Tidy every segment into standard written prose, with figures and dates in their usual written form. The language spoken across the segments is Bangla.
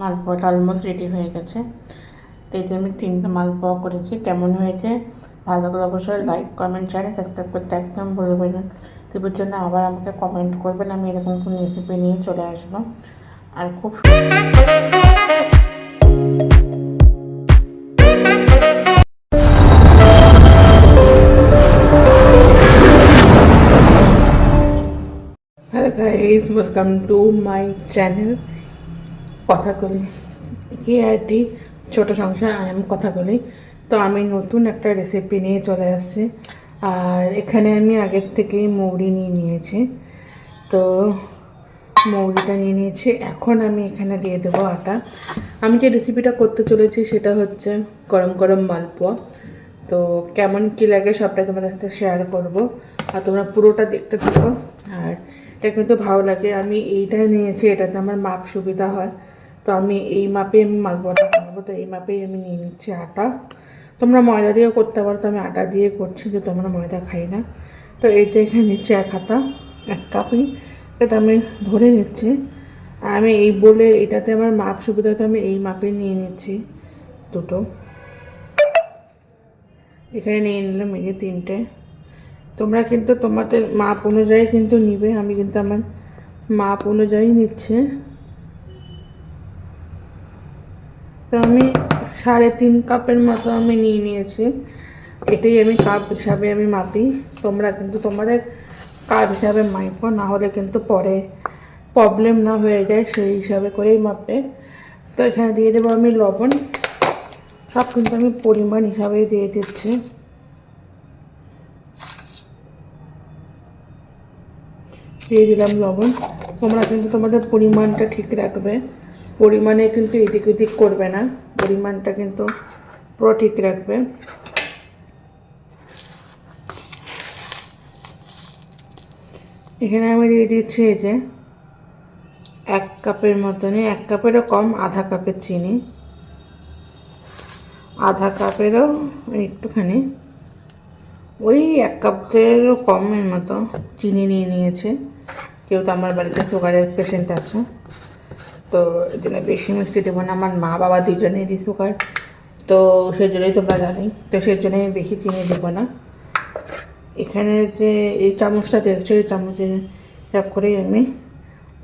মালপোয়াটা অলমোস্ট রেডি হয়ে গেছে। তো এই যে আমি 3টে মালপোয়া করেছি। কেমন হয়েছে ভালো করে অবশ্যই লাইক কমেন্ট শেয়ার সাবস্ক্রাইব করতে একদম ভুলবেন না। রেসিপির জন্য আবার আমাকে কমেন্ট করবেন, আমি এরকম কোনো রেসিপি নিয়ে চলে আসবো। আর খুব hello guys, welcome to my channel Kathakali KRT ছোট সংসার। I am Kathakali. তো আমি নতুন একটা রেসিপি নিয়ে চলে আসছি। আর এখানে আমি আগের থেকেই মৌরি নিয়ে নিয়েছি। তো মৌরিটা নিয়ে নিয়েছি। এখন আমি এখানে দিয়ে দেবো আটা। আমি যে রেসিপিটা করতে চলেছি সেটা হচ্ছে গরম গরম মালপোয়া। তো কেমন কী লাগে সবটাই তোমাদের সাথে শেয়ার করবো, আর তোমরা পুরোটা দেখতে থাকো। আর এটা কিন্তু ভালো লাগে। আমি এইটাই নিয়েছি, এটাতে আমার মাপ সুবিধা হয়। তো আমি এই মাপে আমি মালপোয়াটা বানাবো, তো এই মাপেই আমি নিয়ে নিচ্ছি আটা। তোমরা ময়দা দিয়েও করতে পারো, তো আমি আটা দিয়ে করছি, যে তোমরা ময়দা খাই না। তো এই যে এখানে নিচ্ছি 1 কাপই, এটা আমি ধরে নিচ্ছি। আমি এই বলে এটাতে আমার মাপ সুবিধাতে আমি এই মাপে নিয়ে নিচ্ছি দুটো। এখানে নিয়ে নিলাম এই যে 3টে। তোমরা কিন্তু তোমাদের মাপ অনুযায়ী কিন্তু নিবে, আমি কিন্তু আমার মাপ অনুযায়ী নিচ্ছে। তো আমি 3.5 কাপের মতো আমি নিয়ে নিয়েছি। এটাই আমি কাপ হিসাবে আমি মাপি। তোমরা কিন্তু তোমাদের কাপ হিসাবে মাপো, না হলে কিন্তু পরে প্রবলেম না হয়ে যায়, সেই হিসাবে করেই মাপবে। তো এখানে দিয়ে দেবো আমি লবণ। সব কিন্তু আমি পরিমাণ হিসাবেই দিয়ে দিচ্ছি। দিয়ে দিলাম লবণ। তোমরা কিন্তু তোমাদের পরিমাণটা ঠিক রাখবে, পরিমাণে কিন্তু এদিক ওদিক করবে না, পরিমাণটা কিন্তু পুরো ঠিক রাখবে। এখানে আমি দিয়ে দিচ্ছি এই যে 1 কাপের মতনই, 1 কাপেরও কম, আধা কাপের চিনি, আধা কাপেরও একটুখানি, ওই 1 কাপেরও কমের মতো চিনি নিয়ে নিয়েছে। কেউ তো আমার বাড়িতে সুগারের পেশেন্ট আছে, তো এই জন্য বেশি মিষ্টি দেবো না। আমার মা বাবা দুজনেরই সুগার, তো সেই জন্যই তোমরা জানি, তো সেই জন্য আমি বেশি চিনি দেবো না। এখানে যে এই চামচটা দেখছো, এই চামচের হিসাব করেই আমি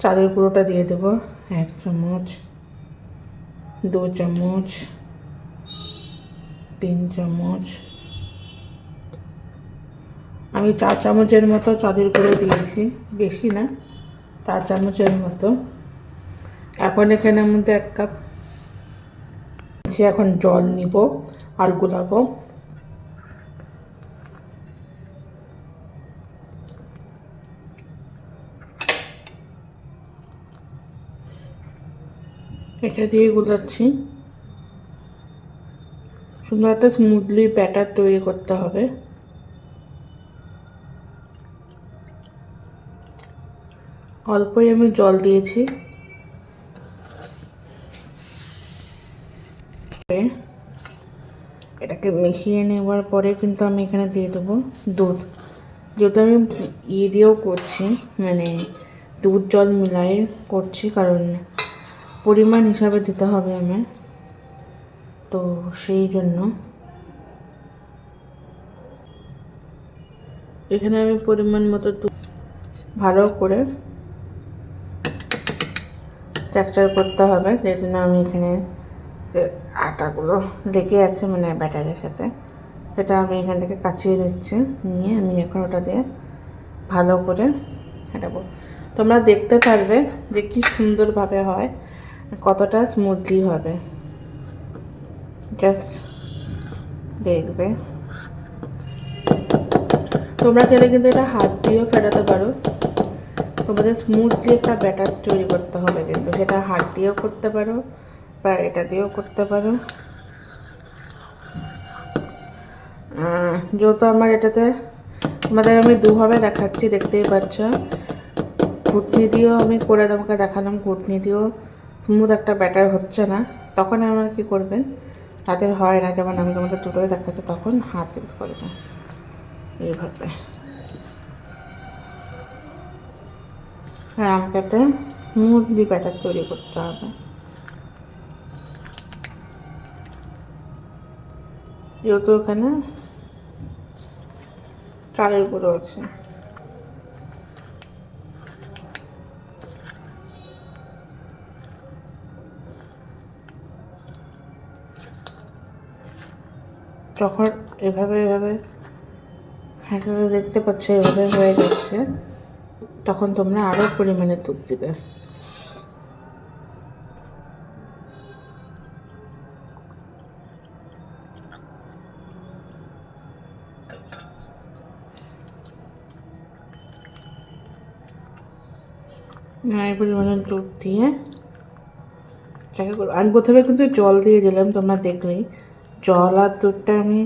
চালের গুঁড়োটা দিয়ে দেবো। 1 চামচ, 2 চামচ, 3 চামচ, আমি 4 চামচের মতো চালের গুঁড়ো দিয়েছি, বেশি না, 4 চামচের মতো। এখন এখানের মধ্যে 1 কাপ এখন জল নিব আর গোলাবো। এটা দিয়ে গুলাচ্ছি। সুন্দর একটা স্মুথলি ব্যাটার তৈরি করতে হবে। অল্পই আমি জল দিয়েছি। এটাকে মিশিয়ে নেওয়ার পরে কিন্তু আমি এখানে দিয়ে দেবো দুধ। যেহেতু আমি দিয়েও করছি, মানে দুধ জল মিলাই করছি, কারণ পরিমাণ হিসাবে দিতে হবে আমার, তো সেই জন্য এখানে আমি পরিমাণ মতো ভালো করে স্ট্রাকচার করতে হবে। সেই জন্য আমি এখানে যে আটাগুলো লেগে আছে মানে ব্যাটারের সাথে, সেটা আমি এখান থেকে কাচিয়ে নিচ্ছি। নিয়ে আমি এখন ওটা দিয়ে ভালো করে হাঁটাবো। তোমরা দেখতে পারবে যে কি সুন্দরভাবে হয়, কতটা স্মুথলি হবে, জাস্ট দেখবে। তোমরা চাইলে কিন্তু এটা হাত দিয়েও ফেটাতে পারো। তোমাদের স্মুথলি একটা ব্যাটার তৈরি করতে হবে, কিন্তু সেটা হাত দিয়েও করতে পারো বা এটা দিয়েও করতে পারো। যেহেতু আমার এটাতে তোমাদের আমি দুভাবে দেখাচ্ছি, দেখতেই পাচ্ছ। ঘুটনি দিয়েও আমি করে তোমাকে দেখালাম, ঘুটনি দিয়েও স্মুথ একটা ব্যাটার হচ্ছে না, তখন আমার কী করবেন, তাদের হয় না, যেমন আমি তোমাদের দুটোই দেখাচ্ছি, তখন হাত ইউজ করবেন এইভাবে। আর আমাকে একটা স্মুথলি ব্যাটার তৈরি করতে হবে। যেহেতু এখানে চালের গুঁড়ো আছে। যখন এভাবে হ্যাঁ দেখতে পাচ্ছ এভাবে হয়ে যাচ্ছে, তখন তোমরা আরও পরিমাণে দুধ দিবে। এই পরিমাণে দুধ দিয়ে আমি প্রথমে কিন্তু জল দিয়ে দিলাম, তোমরা দেখলেই জল আর দুধটা আমি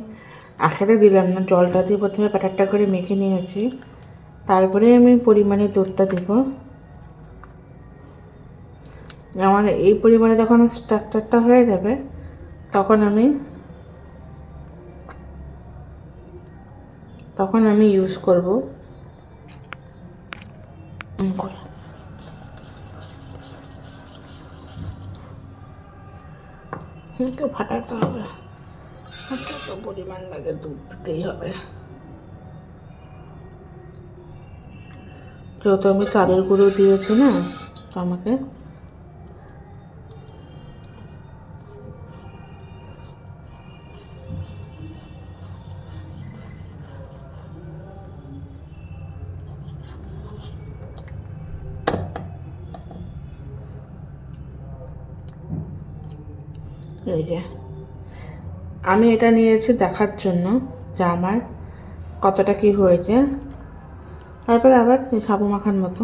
একসাথে দিলাম না, জলটা দিয়ে প্রথমে ব্যাটারটা করে মেখে নিয়েছি, তারপরে আমি পরিমাণে দুধটা দেব। আমার এই পরিমাণে যখন স্ট্রাকচারটা হয়ে যাবে তখন আমি ইউজ করব তো ফাটাতে হবে, তো পরিমাণ লাগে দুধ দিতেই হবে। যেহেতু আমি চালের গুঁড়ো দিয়েছি না, তো আমাকে এই যে আমি এটা নিয়েছি দেখার জন্য যে আমার কতটা কি হয়েছে। তারপরে আবার সাবু মাখার মতো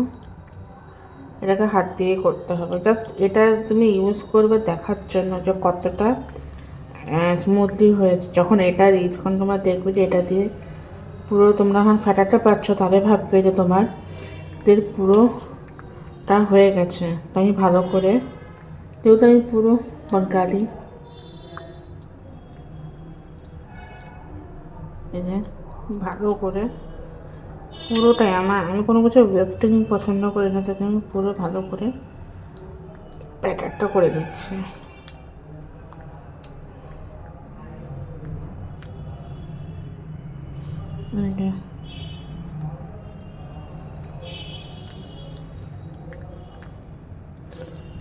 এটাকে হাত দিয়ে করতে হবে, জাস্ট এটা তুমি ইউজ করবে দেখার জন্য যে কতটা স্মুথলি হয়েছে। যখন তোমরা দেখবে যে এটা দিয়ে পুরো তোমরা যখন ফাটাতে পারছো, তাহলে ভাববে যে তোমাদের পুরোটা হয়ে গেছে। তো আমি ভালো করে, যেহেতু আমি পুরো বাঙালি, ভালো করে পুরোটাই আমি কোনো কিছু ওয়েস্টিং পছন্দ করি না, তাকে আমি পুরো ভালো করে ব্যাটারটা করে দিচ্ছি।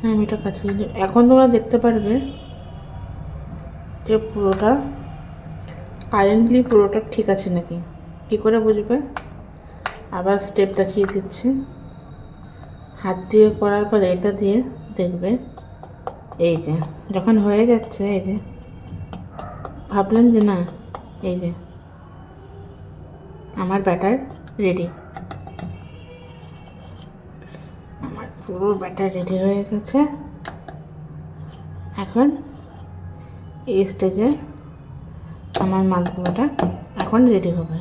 হ্যাঁ, আমি এটা কাছে এখন তোমরা দেখতে পারবে যে পুরোটা ঠিক আছে নাকি। কী করে বুঝবে? আবার স্টেপ দেখিয়ে দিচ্ছি। হাত দিয়ে করার পর এটা দিয়ে দেখবে, এই যে যখন হয়ে যাচ্ছে, এই যে ভাবলেন যে না, এই যে আমার ব্যাটার রেডি, আমার পুরো ব্যাটার রেডি হয়ে গেছে। এখন এই স্টেজে আমার মালপোয়াটা এখন রেডি হবে।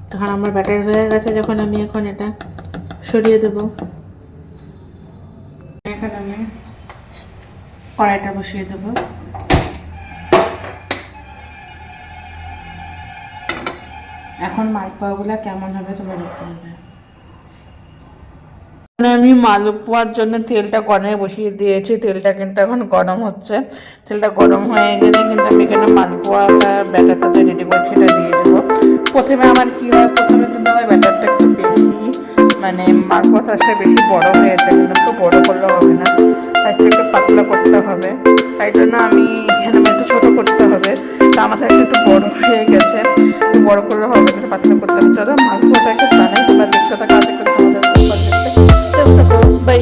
তখন আমার ব্যাটার হয়ে গেছে, যখন আমি এখন এটা সরিয়ে দেব। এখন আমি কড়াইটা বসিয়ে দেব। এখন মালপোয়াগুলো কেমন হবে তোমরা দেখতে পাবে। আমি মালপোয়ার জন্য তেলটা কড়াইয়ে বসিয়ে দিয়েছি, তেলটা কিন্তু এখন গরম হচ্ছে। তেলটা গরম হয়ে গেলে কিন্তু আমি এখানে মালপোয়াটা ব্যাটারটাতে রেডি করে সেটা দিয়ে দেবো। প্রথমে আমার কী হয়, প্রথমে কিন্তু আমার ব্যাটারটা একটু বেশি, মানে মালপোয়া সাইজটা বেশি বড় হয়েছে, কিন্তু একটু বড় করলে হবে না, সাইজটা একটু পাতলা করতে হবে। তাই জন্য আমি এখানে একটু ছোটো করতে হবে। তা আমার সাইজটা একটু বড় হয়ে গেছে, একটু বড় করলে হবে, একটু পাতলা করতে হবে। চলো মালপোয়াটাকে বানাই, তোমরা দেখতে থাকো, আশা করি তোমাদের Bye.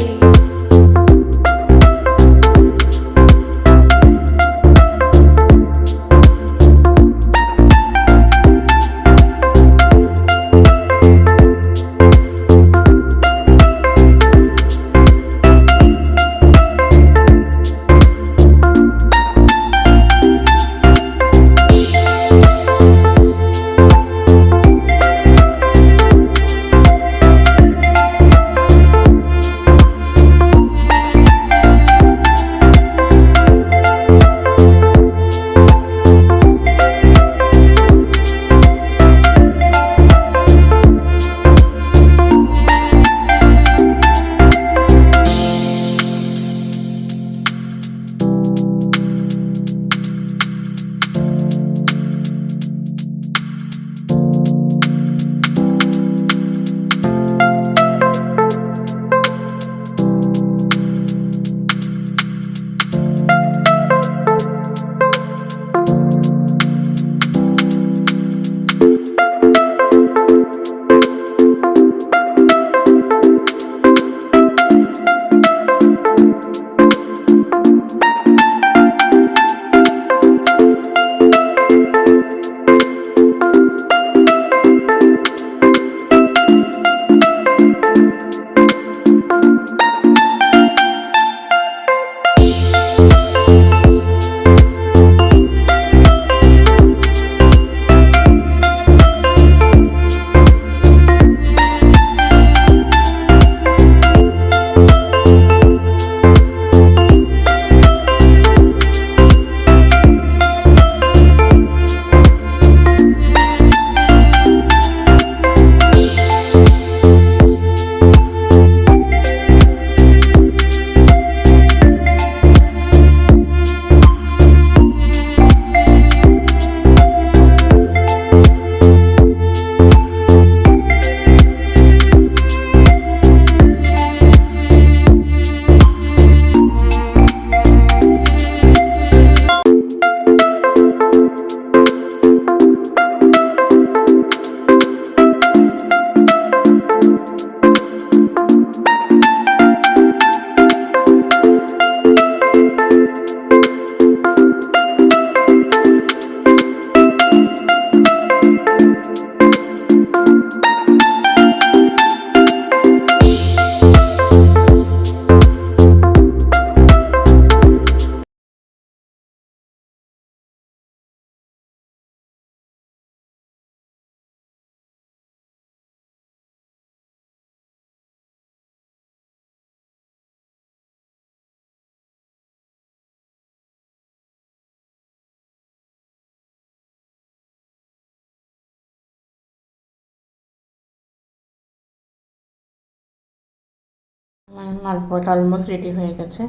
মালপোয়াটা অলমোস্ট রেডি হয়ে গেছে।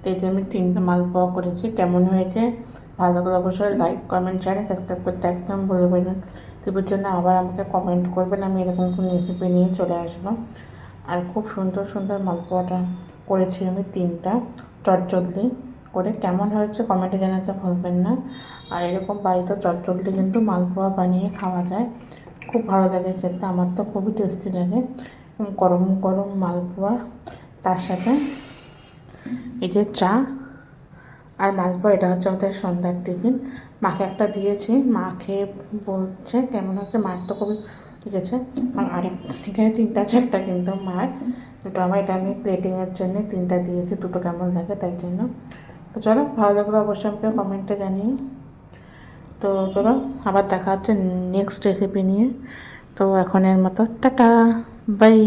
তো এই যে আমি 3টে মালপোয়া করেছি। কেমন হয়েছে ভালো লাগলে অবশ্যই লাইক, কমেন্ট, শেয়ার, সাবস্ক্রাইব করতে একদম ভুলবেন না। রেসিপির জন্য আবার আমাকে কমেন্ট করবেন, আমি এরকম কোনো রেসিপি নিয়ে চলে আসবো। আর খুব সুন্দর সুন্দর মালপোয়াটা করেছি আমি 3টা চটজলদি করে। কেমন হয়েছে কমেন্টে জানাতে ভুলবেন না। আর এরকম বাড়িতে চটজলদি কিন্তু মালপোয়া বানিয়ে খাওয়া যায়, খুব ভালো লাগে খেতে। আমার তো খুবই টেস্টি লাগে গরম গরম মালপোয়া, তার সাথে এই যে চা আর মালপোয়া। এটা হচ্ছে আমাদের সন্ধ্যার টিফিন। মাকে একটা দিয়েছি, মা খেয়ে বলছে কেমন হচ্ছে। মার তো খুবই ঠিক আছে। আর আরেক এখানে 3টা আছে, একটা কিন্তু মার, দুটো আমার। এটা আমি প্লেটিংয়ের জন্য 3টা দিয়েছি, দুটো কেমন লাগে তাই জন্য। তো চলো, ভালো লাগলো অবশ্যই আমাকে কমেন্টে জানিয়ে। তো চলো, আবার দেখা হচ্ছে নেক্সট রেসিপি নিয়ে। তো এখন এর মতো টাটা, বাই।